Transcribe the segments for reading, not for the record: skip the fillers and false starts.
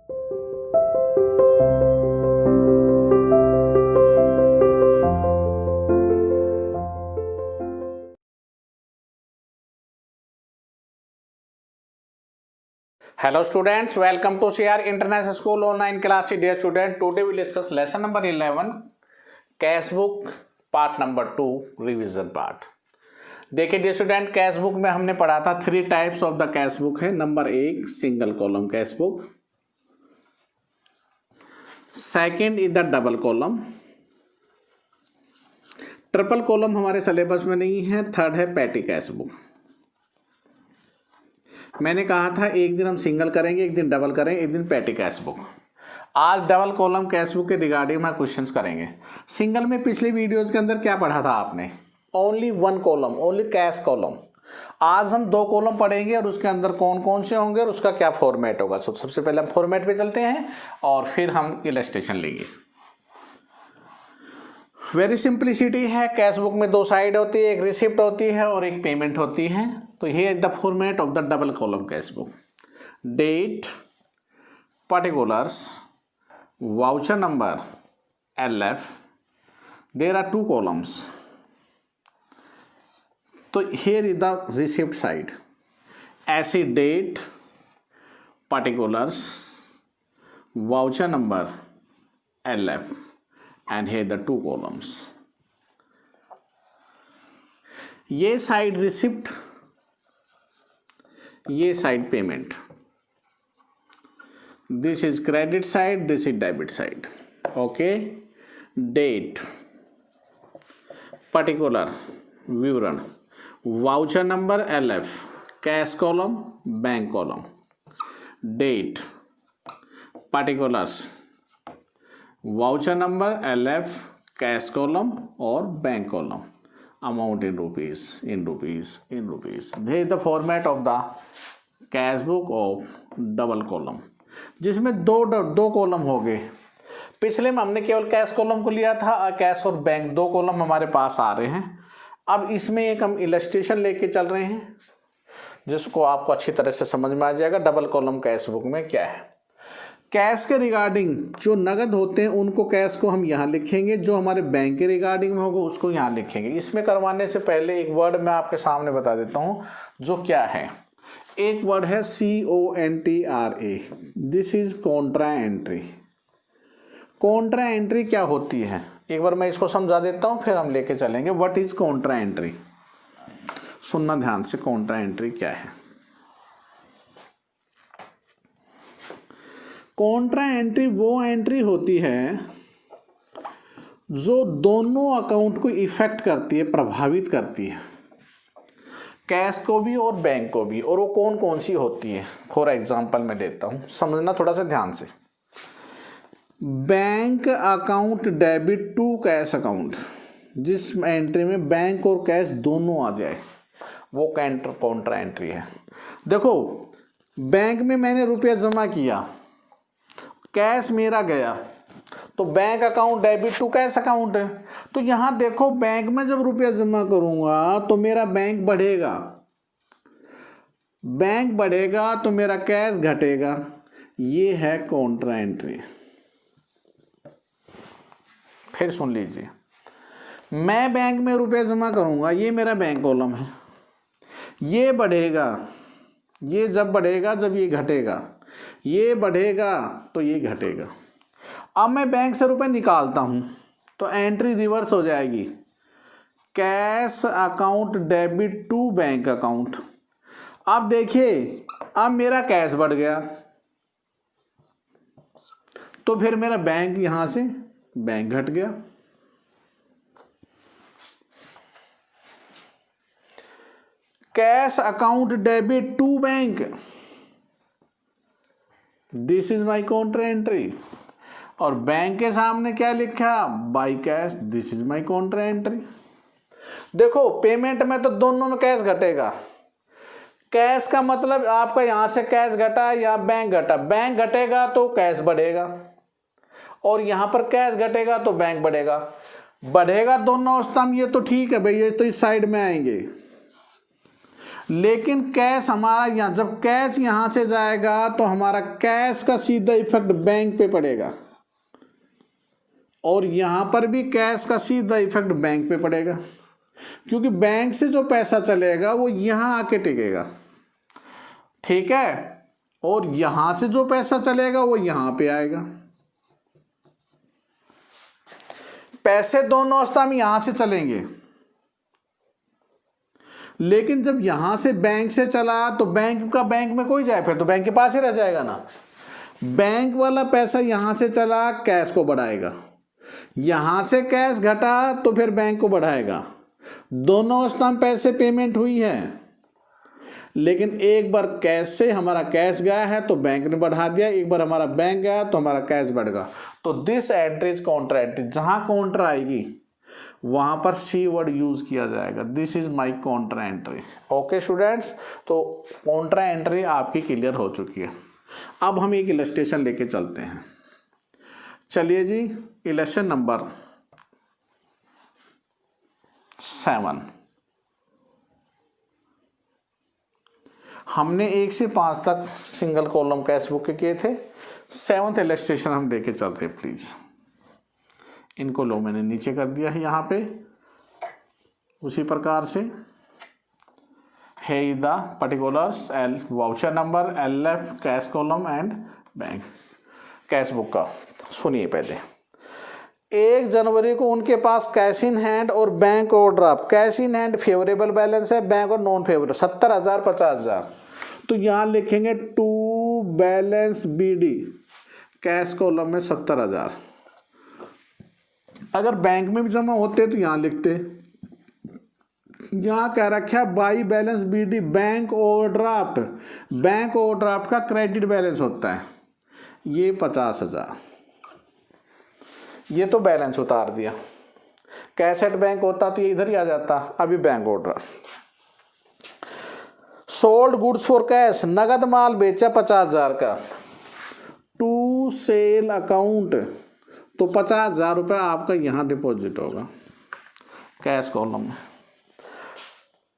Hello students, welcome to CR International School online class. Dear student, today we discuss lesson number 11, cash book part number 2 revision part. देखिए dear student, cash book में हमने पढ़ा था 3 types of the cash book है. Number 1 single column cash book, second is the double column, triple column हमारे syllabus में नहीं है, थर्ड है पैटी कैश बुक. मैंने कहा था एक दिन हम सिंगल करेंगे, एक दिन डबल करेंगे, एक दिन पैटी कैश बुक. आज डबल कॉलम कैश बुक के रिगार्डिंग में क्वेश्चंस करेंगे. सिंगल में पिछले वीडियोज के अंदर क्या पढ़ा था आपने? Only 1 column, only cash column. आज हम 2 कॉलम पढ़ेंगे और उसके अंदर कौन कौन से होंगे और उसका क्या फॉर्मेट होगा. सबसे पहले हम फॉर्मेट पे चलते हैं और फिर हम इलस्ट्रेशन लेंगे. वेरी सिंप्लिसिटी है. कैश बुक में 2 साइड होती है, एक रिसिप्ट होती है और एक पेमेंट होती है. तो ये is the format of the double column cash book. Date, particulars, voucher number, LF. There are 2 columns. So here is the receipt side. ऐसी date, particulars, voucher number, LF, and here the 2 columns. ये side receipt, ये side payment. This is credit side, this is debit side. Okay. Date, particular विवरण, voucher number LF, cash column, bank column. Date, particulars, voucher number LF, cash column और bank column. Amount in rupees, in rupees, in rupees. This is the format of the cash book of double column, जिसमें दो column हो गए. पिछले में हमने केवल cash column को लिया था, कैश और बैंक 2 कॉलम हमारे पास आ रहे हैं. अब इसमें एक हम इलस्ट्रेशन लेके चल रहे हैं जिसको आपको अच्छी तरह से समझ में आ जाएगा डबल कॉलम कैश बुक में क्या है. कैश के रिगार्डिंग जो नगद होते हैं उनको कैश को हम यहाँ लिखेंगे, जो हमारे बैंक के रिगार्डिंग में होगा उसको यहाँ लिखेंगे. इसमें करवाने से पहले एक वर्ड मैं आपके सामने बता देता हूँ जो क्या है. एक वर्ड है CONTRA. This is Contra entry. Contra entry क्या होती है एक बार मैं इसको समझा देता हूँ, फिर हम लेके चलेंगे. What is Contra entry? सुनना ध्यान से. कॉन्ट्रा एंट्री क्या है? कॉन्ट्रा एंट्री वो एंट्री होती है जो दोनों अकाउंट को इफेक्ट करती है, प्रभावित करती है, कैश को भी और बैंक को भी. और वो कौन कौन सी होती है? फॉर एग्जांपल मैं देता हूं, समझना थोड़ा सा ध्यान से. Bank account debit to cash account, जिस एंट्री में बैंक और कैश दोनों आ जाए वो कॉन्ट्रा एंट्री है. देखो, बैंक में मैंने रुपया जमा किया, कैश मेरा गया, तो bank account debit to cash account है. तो यहां देखो, बैंक में जब रुपया जमा करूंगा तो मेरा बैंक बढ़ेगा, बैंक बढ़ेगा तो मेरा कैश घटेगा. ये है कॉन्ट्रा एंट्री. फिर सुन लीजिए, मैं बैंक में रुपया जमा करूंगा, ये मेरा बैंक कॉलम है, ये बढ़ेगा, ये जब बढ़ेगा जब ये घटेगा, ये बढ़ेगा तो ये घटेगा. अब मैं बैंक से रुपए निकालता हूं तो एंट्री रिवर्स हो जाएगी. Cash account debit to bank account. अब देखिए, अब मेरा कैश बढ़ गया तो फिर मेरा बैंक यहां से बैंक घट गया. Cash account debit to bank, this is my contra entry. और बैंक के सामने क्या लिखा? By cash, this is my contra entry. देखो, पेमेंट में तो दोनों में कैश घटेगा. कैश का मतलब आपका यहां से कैश घटा या बैंक घटा. बैंक घटेगा तो कैश बढ़ेगा और यहां पर कैश घटेगा तो बैंक बढ़ेगा. बढ़ेगा दोनों स्तंभ, ये तो ठीक है भाई, ये तो इस साइड में आएंगे. लेकिन कैश हमारा यहाँ, जब कैश यहाँ से जाएगा तो हमारा कैश का सीधा इफेक्ट बैंक पे पड़ेगा, और यहाँ पर भी कैश का सीधा इफेक्ट बैंक पे पड़ेगा, क्योंकि बैंक से जो पैसा चलेगा वो यहाँ आके टिकेगा, ठीक है, और यहाँ से जो पैसा चलेगा वो यहाँ पे आएगा। पैसे दोनों अवस्था में यहाँ से चलेंगे, लेकिन जब यहां से बैंक से चला तो बैंक में कोई जाए, फिर तो बैंक के पास ही रह जाएगा ना। बैंक वाला पैसा यहां से चला, कैश को बढ़ाएगा, यहां से कैश घटा तो फिर बैंक को बढ़ाएगा। दोनों अवस्था में पैसे पेमेंट हुई है, लेकिन एक बार कैश से हमारा कैश गया है तो बैंक ने बढ़ा दिया, एक बार हमारा बैंक गया तो हमारा कैश बढ़ गया। तो this entry is counter entry. जहां काउंटर आएगी वहां पर सी वर्ड यूज किया जाएगा, this is my counter entry. Okay students, तो काउंटर एंट्री आपकी क्लियर हो चुकी है। अब हम एक इलस्ट्रेशन लेके चलते हैं। चलिए जी, इलस्ट्रेशन नंबर 7। हमने 1 से 5 तक सिंगल कॉलम कैश बुक के किए थे। 7th इलस्ट्रेशन हम लेके चल रहे हैं। प्लीज इनको लो, मैंने नीचे कर दिया है यहाँ पे। उसी प्रकार से है the particulars L voucher number, LF cash column and bank cash book का। सुनिए पहले, 1 जनवरी को उनके पास कैश इन हैंड और bank overdraft. Cash in hand favourable balance है, बैंक और नॉन फेवरेबल 70,000 50,000। तो यहाँ लिखेंगे to balance BD cash column में 70,000। अगर बैंक में भी जमा होते तो यहाँ लिखते। यहाँ कह रखा है by balance BD bank overdraft. Bank overdraft का क्रेडिट बैलेंस होता है ये 50,000। ये तो बैलेंस उतार दिया। कैश एट बैंक होता तो ये इधर ही आ जाता। अभी bank overdraft. Sold goods for cash, नगद माल बेचा 50,000 का। टू सेल अकाउंट, तो 50,000 रुपये आपका यहाँ डिपॉजिट होगा कैश कॉलम में।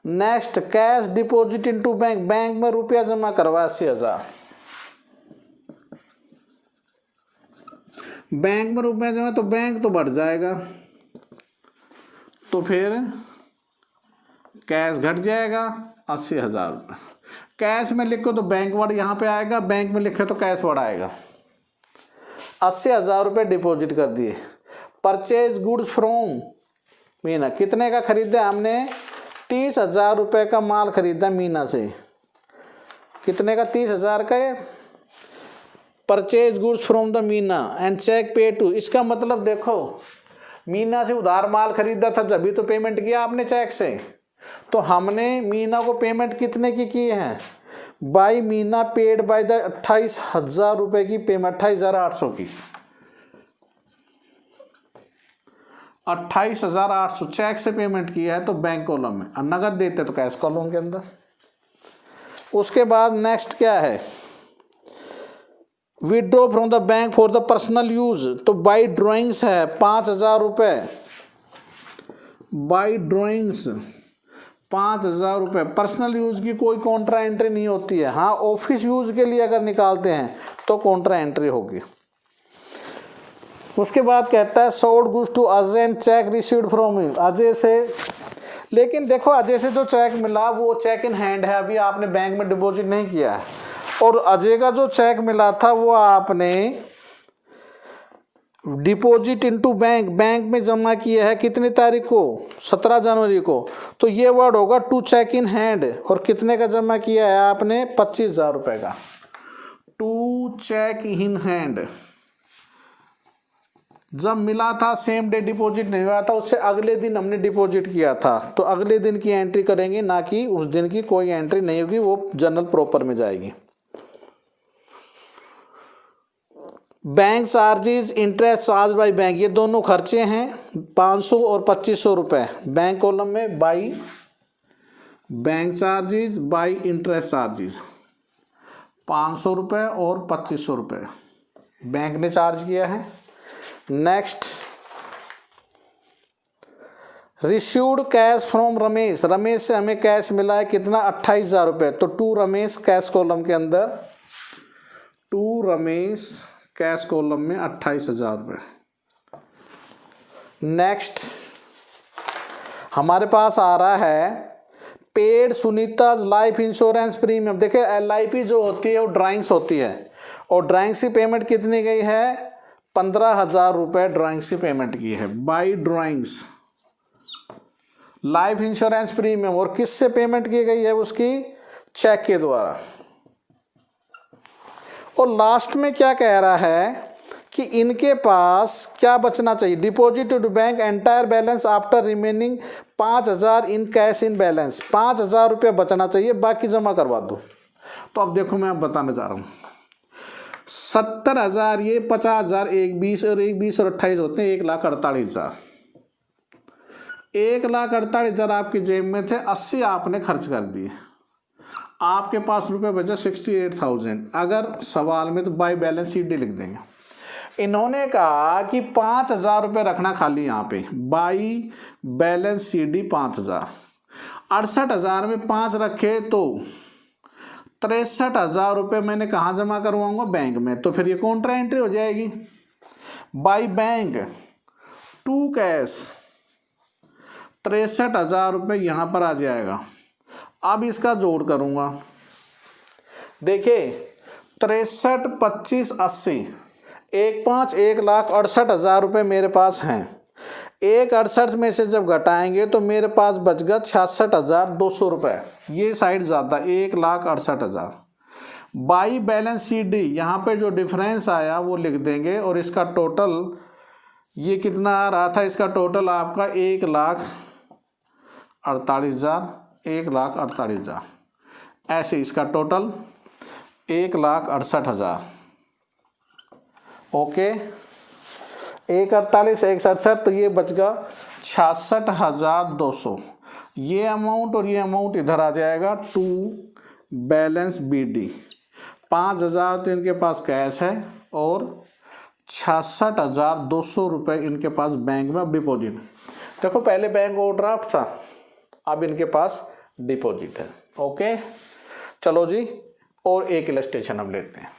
Next, cash deposit into bank. Bank में रुपया जमा करवा 80,000। बैंक में रुपया जमा तो बैंक तो बढ़ जाएगा, तो फिर कैश घट जाएगा 80,000 रुपये। कैश में लिखो तो बैंक बढ़ यहाँ पे आएगा, बैंक में लिखे तो कैश बढ़ाएगा। 80,000 रुपये डिपॉजिट कर दिए। परचेज गुड्स फ्रॉम मीना, कितने का खरीदा हमने? 30,000 रुपये का माल खरीदा मीना से। कितने का? 30,000 का। Purchase goods from the Meena and cheque pay to. इसका मतलब देखो, मीना से उधार माल खरीदा था, जब तो पेमेंट किया आपने चेक से। तो हमने मीना को पेमेंट कितने की है? By Meena paid by the 28,000 रुपये की पेमेंट, 28,800 की। 28,800 चेक से पेमेंट किया है तो बैंक कॉलम में, और नगद देते तो कैश कॉलम के अंदर। उसके बाद नेक्स्ट क्या है? Withdraw from the bank for the personal use, तो बाई ड्रॉइंग्स है 5,000 रुपये। बाई ड्रॉइंग्स 5,000 रुपये। पर्सनल यूज की कोई कॉन्ट्रा एंट्री नहीं होती है। हाँ, ऑफिस यूज के लिए अगर निकालते हैं तो कॉन्ट्रा एंट्री होगी। उसके बाद कहता है sold goods to Ajay and cheque received from him, Ajay से। लेकिन देखो, अजय से जो चेक मिला वो चेक इन हैंड है, अभी आपने बैंक में डिपॉजिट नहीं किया है। और अजय का जो चेक मिला था वो आपने डिपॉजिट इनटू बैंक, बैंक में जमा किया है। कितनी तारीख को? 17 जनवरी को। तो ये वर्ड होगा टू चेक इन हैंड। और कितने का जमा किया है आपने? 25,000 रुपये का। टू चेक इन हैंड जब मिला था, सेम डे डिपॉजिट नहीं हुआ था, उससे अगले दिन हमने डिपॉजिट किया था, तो अगले दिन की एंट्री करेंगे, ना कि उस दिन की कोई एंट्री नहीं होगी, वो जनरल प्रॉपर में जाएगी। Bank charges, interest charge by bank, ये दोनों खर्चे हैं 500 और 2500 रुपये। बैंक कॉलम में by bank charges by interest charges 500 रुपये और 2500 रुपये बैंक ने चार्ज किया है। Next, received cash from Ramesh, Ramesh से हमें कैश मिला है कितना 28,000 रुपये, तो टू रमेश कैश कॉलम के अंदर, टू रमेश कैश कॉलम में 28,000 रुपये। नेक्स्ट हमारे पास आ रहा है paid Sunita life insurance premium. देखिए LIP जो होती है वो ड्राइंग्स होती है, और ड्राइंग्स की पेमेंट कितनी गई है 15,000 रुपये ड्राइंग्स की पेमेंट की है by drawings life insurance premium. और किससे पेमेंट की गई है उसकी, चेक के द्वारा। और लास्ट में क्या कह रहा है कि इनके पास क्या बचना चाहिए, deposit to bank entire balance after remaining 5,000 in cash in balance, 5,000 रुपये बचना चाहिए, बाकी जमा करवा दो। तो अब देखो मैं अब बताने जा रहा हूँ 70,000 ये 50,000 एक 20 और एक 20 और 28 होते हैं 1,48,000। 1,48,000 आपकी जेब में थे, 80 आपने खर्च कर दिए, आपके पास रुपये बचा 68,000। अगर सवाल में तो बाई बैलेंस शीट लिख देंगे। इन्होंने कहा कि 5,000 रुपये रखना खाली यहाँ पे, बाई बैलेंस शीट 5,000। 68,000 में 5 रखे तो 63,000 रुपये मैंने कहाँ जमा करवाऊंगा, बैंक में। तो फिर ये कॉन्ट्रा एंट्री हो जाएगी बाई बैंक टू कैश, 63,000 रुपये यहाँ पर आ जाएगा। अब इसका जोड़ करूँगा, देखिए 63, 25, 80, 1,68,000 रुपये मेरे पास हैं। 1,68 में से जब घटाएंगे तो मेरे पास बच गया 66,200 रुपये, ये साइड ज़्यादा 1,68,000 बाई बैलेंस CD। यहाँ पे जो डिफरेंस आया वो लिख देंगे, और इसका टोटल ये कितना आ रहा था, इसका टोटल आपका 1,48,000, 1,48,000 ऐसे इसका टोटल 1,68,000। ओके 1,48, 1,67, तो ये बच गया 66,200। ये अमाउंट और ये अमाउंट इधर आ जाएगा टू बैलेंस BD। 5,000 तो इनके पास कैश है और 66,200 रुपये इनके पास बैंक में डिपॉजिट। देखो पहले बैंक ओवरड्राफ्ट था, अब इनके पास डिपॉजिट है। ओके चलो जी, और एक इलस्ट्रेशन हम लेते हैं।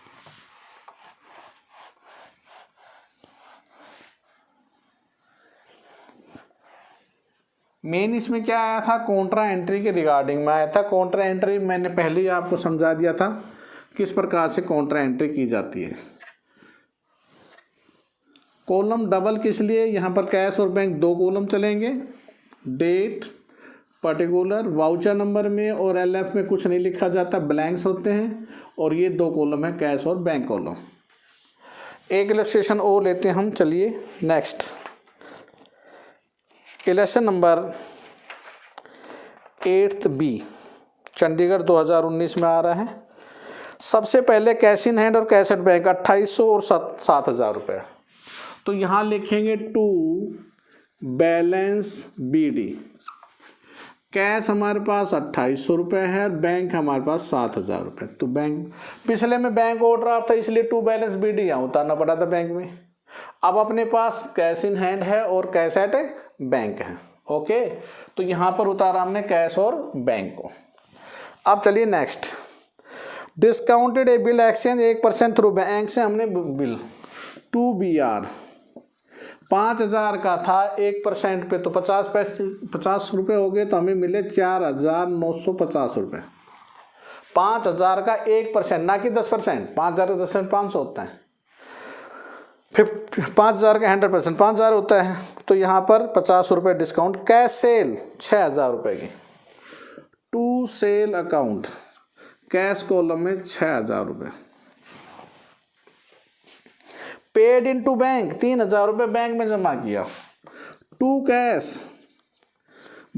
मेन इसमें क्या आया था, कॉन्ट्रा एंट्री के रिगार्डिंग में आया था। कॉन्ट्रा एंट्री मैंने पहले ही आपको समझा दिया था किस प्रकार से कॉन्ट्रा एंट्री की जाती है। कॉलम डबल किस लिए, यहाँ पर कैश और बैंक 2 कॉलम चलेंगे, डेट पर्टिकुलर, वाउचर नंबर में और LF में कुछ नहीं लिखा जाता, ब्लैंक्स होते हैं, और ये 2 कॉलम है कैश और बैंक कॉलम। एक इलस्ट्रेशन और लेते हैं हम, चलिए next election number 8B Chandigarh 2019 में आ रहा है। सबसे पहले कैश इन हैंड और कैश एट बैंक 2,800 और 7,000 रुपये। तो यहाँ लिखेंगे टू बैलेंस BD। कैश हमारे पास 2,800 रुपये है, बैंक हमारे पास 7,000 रुपये। तो बैंक पिछले में बैंक ओवरड्राफ्ट था इसलिए टू बैलेंस BD यहाँ उतारना पड़ा था बैंक में। अब अपने पास कैश इन हैंड है और कैश एट बैंक है। ओके तो यहाँ पर उतारा हमने कैश और बैंक को। अब चलिए नेक्स्ट, डिस्काउंटेड ए बिल एक्सचेंज 1% थ्रू बैंक से हमने बिल 2BR 5,000 का था, 1% पे तो 50 रुपये हो गए, तो हमें मिले 4,950 रुपये। 5,000 का 1%, ना कि 10%। 5,000 का 10% 500 होता है, 5,000 का 100% 5,000 होता है। तो यहाँ पर 50 रुपये डिस्काउंट। कैश सेल 6,000 रुपये की, to sale account cash column में 6,000 रुपये। पेड इन टू बैंक 3,000 रुपये बैंक में जमा किया, टू कैश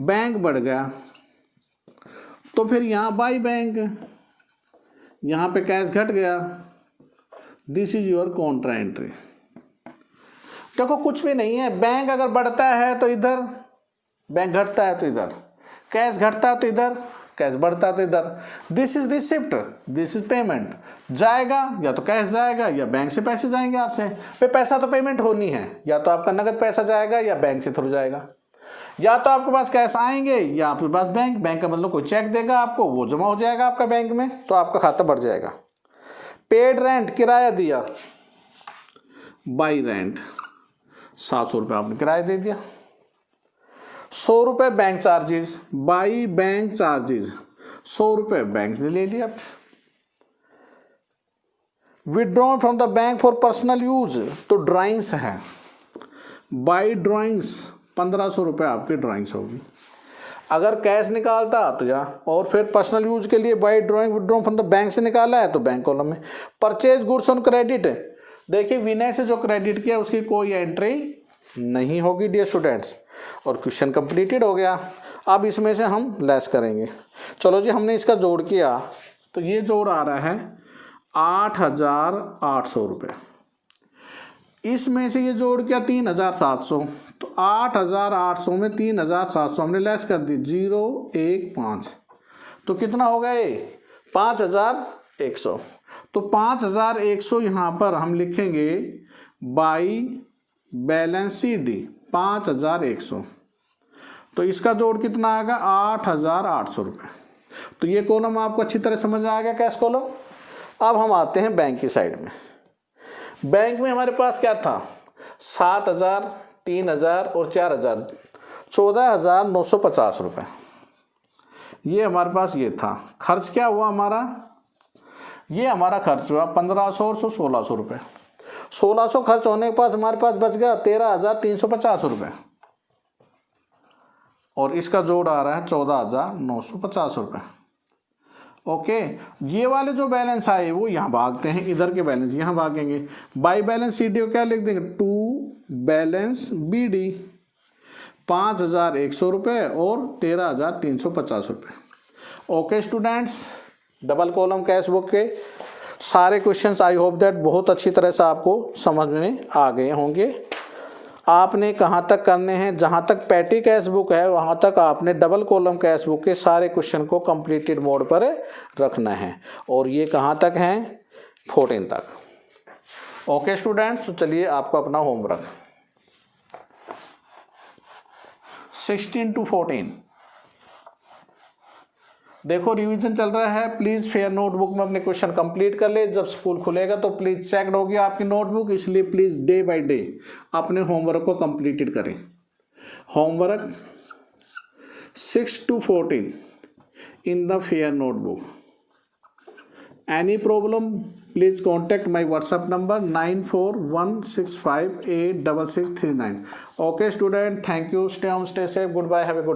बैंक बढ़ गया, तो फिर यहाँ बाई बैंक, यहाँ पे कैश घट गया, this is your Contra entry. देखो कुछ भी नहीं है, बैंक अगर बढ़ता है तो इधर, बैंक घटता है तो इधर, कैश घटता है तो इधर, कैश बढ़ता है तो इधर। This is receipt, this is payment. जाएगा या तो कैश जाएगा या बैंक से पैसे जाएंगे आपसे। पे पैसा तो पेमेंट होनी है, या तो आपका नगद पैसा जाएगा या बैंक से थ्रू जाएगा। या तो आपके पास कैश आएंगे या आपके पास बैंक का मतलब कोई चेक देगा आपको, वो जमा हो जाएगा आपका बैंक में, तो आपका खाता बढ़ जाएगा। पेड रेंट, किराया दिया, बाई रेंट 700 रुपये आपने किराया दे दिया। 100 रुपये bank charges, by bank charges 100 रुपये बैंक ने ले लिया। Withdrawn from the bank for personal use, तो ड्राइंग्स है, बाई ड्राइंग्स 1500 रुपये आपकी ड्राइंग्स होगी। अगर कैश निकालता तो यहाँ, और फिर पर्सनल यूज के लिए by drawing withdrawn from the bank से निकाला है तो बैंक कॉलम में। परचेज गुड्स ऑन क्रेडिट, देखिए विनय से जो क्रेडिट किया उसकी कोई एंट्री नहीं होगी डियर स्टूडेंट्स, और क्वेश्चन कंप्लीटेड हो गया। अब इसमें से हम लेस करेंगे। चलो जी, हमने इसका जोड़ किया तो ये जोड़ आ रहा है 8,800 रुपये। इसमें से ये जोड़ किया 3,700, तो 8,800 में 3,700 हमने लेस कर दी, 015, तो कितना हो गया ये 5,100। तो 5,100 यहाँ पर हम लिखेंगे बाई बैलेंस डी 5,100, तो इसका जोड़ कितना आएगा 8,800 रुपये। तो ये कॉलम आपको अच्छी तरह समझ आ गया, कैश कॉलम। अब हम आते हैं बैंक की साइड में। बैंक में हमारे पास क्या था, 7,000, 3,000 और 4,000, 14,950 रुपये, ये हमारे पास ये था। खर्च क्या हुआ हमारा, ये हमारा खर्च हुआ 1,500 और 1,600 रुपये। 1,600 खर्च होने के पास हमारे पास बच गया 13,350 रुपये, और इसका जोड़ आ रहा है 14,950 रुपये। ओके, ये वाले जो बैलेंस आए वो यहाँ भागते हैं, इधर के बैलेंस यहाँ भागेंगे। बाई बैलेंस सी डी को क्या लिख देंगे, टू बैलेंस बी डी 5,100 रुपये और 13,350 रुपये। Okay students, double column cash book के सारे क्वेश्चंस आई होप दैट बहुत अच्छी तरह से आपको समझ में आ गए होंगे। आपने कहाँ तक करने हैं, जहाँ तक पैटी कैश बुक है वहाँ तक आपने डबल कॉलम कैश बुक के सारे क्वेश्चन को कंप्लीटेड मोड पर रखना है, और ये कहाँ तक हैं 14 तक। ओके स्टूडेंट्स, तो चलिए आपको अपना होमवर्क 16 to 14 देखो, रिवीजन चल रहा है। प्लीज़ फेयर नोटबुक में अपने क्वेश्चन कंप्लीट कर ले। जब स्कूल खुलेगा तो प्लीज़ चेकड होगी आपकी नोटबुक, इसलिए प्लीज़ डे बाय डे अपने होमवर्क को कंप्लीटेड करें। Homework 6 to 14 in the fair notebook. Any problem please contact my WhatsApp number 9416586639। Okay student, thank you, stay home, stay safe, goodbye, have a good